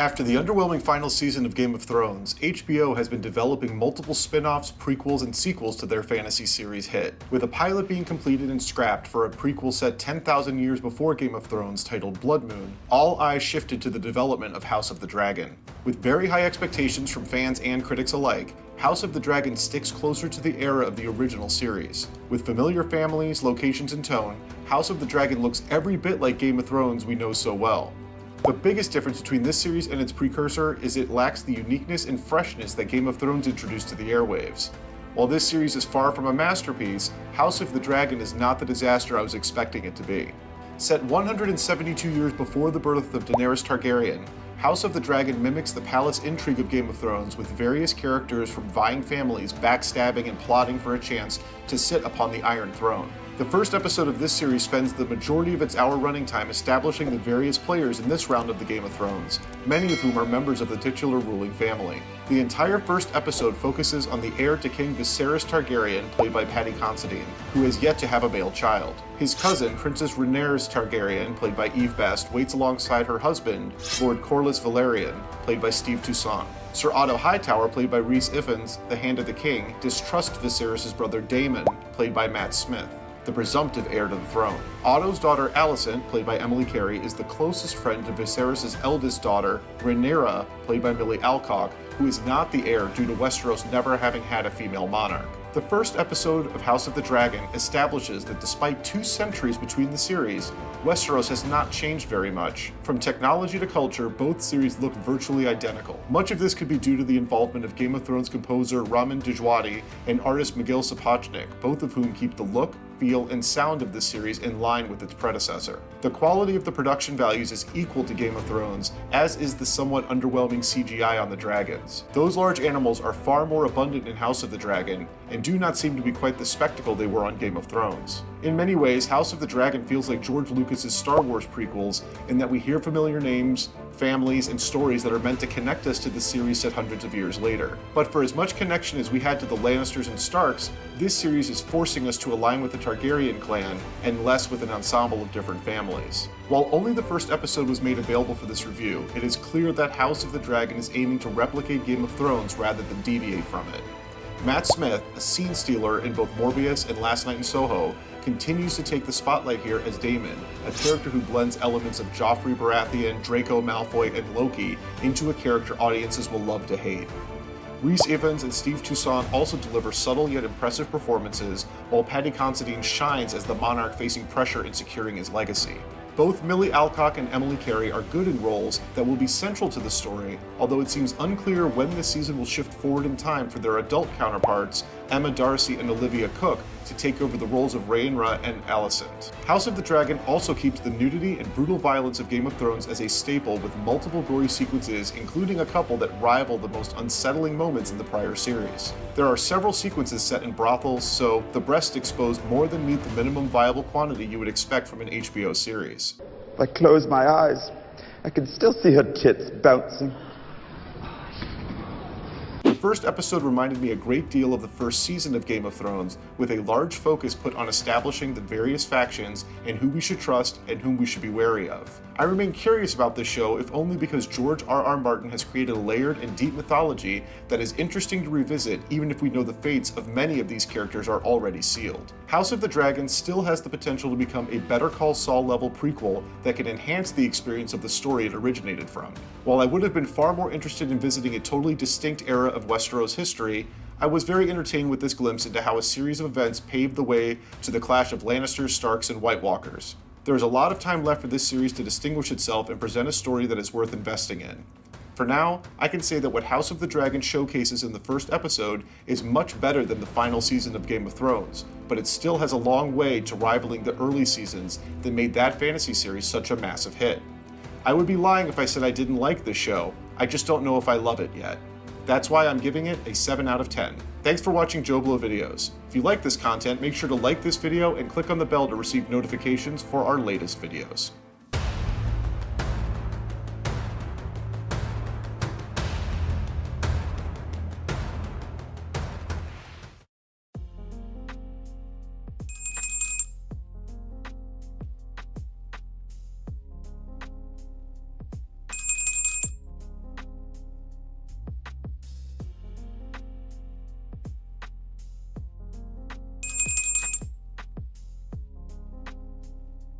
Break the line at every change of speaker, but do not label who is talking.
After the underwhelming final season of Game of Thrones, HBO has been developing multiple spin-offs, prequels, and sequels to their fantasy series hit, with a pilot being completed and scrapped for a prequel set 10,000 years before Game of Thrones titled Bloodmoon. All eyes shifted to the development of House of the Dragon. With very high expectations from fans and critics alike, House of the Dragon sticks closer to the era of the original series. With familiar families, locations, and tone, House of the Dragon looks every bit like Game of Thrones we know so well. The biggest difference between this series and its precursor is it lacks the uniqueness and freshness that Game of Thrones introduced to the airwaves. While this series is far from a masterpiece, House of the Dragon is not the disaster I was expecting it to be. Set 172 years before the birth of Daenerys Targaryen, House of the Dragon mimics the palace intrigue of Game of Thrones, with various characters from vying families backstabbing and plotting for a chance to sit upon the Iron Throne. The first episode of this series spends the majority of its hour running time establishing the various players in this round of the Game of Thrones, many of whom are members of the titular ruling family. The entire first episode focuses on the heir to King Viserys Targaryen, played by Paddy Considine, who has yet to have a male child. His cousin, Princess Rhaenyra Targaryen, played by Eve Best, waits alongside her husband, Lord Corlys Velaryon, played by Steve Toussaint. Sir Otto Hightower, played by Rhys Ifans, the Hand of the King, distrusts Viserys' brother Daemon, played by Matt Smith, the presumptive heir to the throne. Otto's daughter Alicent, played by Emily Carey, is the closest friend to Viserys' eldest daughter, Rhaenyra, played by Millie Alcock, who is not the heir due to Westeros never having had a female monarch. The first episode of House of the Dragon establishes that despite 2 centuries between the series, Westeros has not changed very much. From technology to culture, both series look virtually identical. Much of this could be due to the involvement of Game of Thrones composer Ramin Djawadi and artist Miguel Sapochnik, both of whom keep the look, feel, and sound of this series in line with its predecessor. The quality of the production values is equal to Game of Thrones, as is the somewhat underwhelming CGI on the dragons. Those large animals are far more abundant in House of the Dragon, and do not seem to be quite the spectacle they were on Game of Thrones. In many ways, House of the Dragon feels like George Lucas's Star Wars prequels, in that we hear familiar names, families, and stories that are meant to connect us to the series set hundreds of years later. But for as much connection as we had to the Lannisters and Starks, this series is forcing us to align with the Targaryen clan and less with an ensemble of different families. While only the first episode was made available for this review, it is clear that House of the Dragon is aiming to replicate Game of Thrones rather than deviate from it. Matt Smith, a scene stealer in both Morbius and Last Night in Soho, continues to take the spotlight here as Daemon, a character who blends elements of Joffrey Baratheon, Draco Malfoy, and Loki into a character audiences will love to hate. Rhys Ifans and Steve Toussaint also deliver subtle yet impressive performances, while Paddy Considine shines as the monarch facing pressure in securing his legacy. Both Millie Alcock and Emily Carey are good in roles that will be central to the story, although it seems unclear when this season will shift forward in time for their adult counterparts, Emma Darcy and Olivia Cook, to take over the roles of Rhaenyra and Alicent. House of the Dragon also keeps the nudity and brutal violence of Game of Thrones as a staple, with multiple gory sequences, including a couple that rival the most unsettling moments in the prior series. There are several sequences set in brothels, so the breasts exposed more than meet the minimum viable quantity you would expect from an HBO series.
If I close my eyes, I can still see her tits bouncing.
The first episode reminded me a great deal of the first season of Game of Thrones, with a large focus put on establishing the various factions and who we should trust and whom we should be wary of. I remain curious about this show, if only because George R.R. Martin has created a layered and deep mythology that is interesting to revisit, even if we know the fates of many of these characters are already sealed. House of the Dragon still has the potential to become a Better Call Saul level prequel that can enhance the experience of the story it originated from. While I would have been far more interested in visiting a totally distinct era of Westeros history, I was very entertained with this glimpse into how a series of events paved the way to the clash of Lannisters, Starks, and White Walkers. There is a lot of time left for this series to distinguish itself and present a story that is worth investing in. For now, I can say that what House of the Dragon showcases in the first episode is much better than the final season of Game of Thrones, but it still has a long way to rivaling the early seasons that made that fantasy series such a massive hit. I would be lying if I said I didn't like this show, I just don't know if I love it yet. That's why I'm giving it a 7 out of 10. Thanks for watching JoBlo videos. If you like this content, make sure to like this video and click on the bell to receive notifications for our latest videos.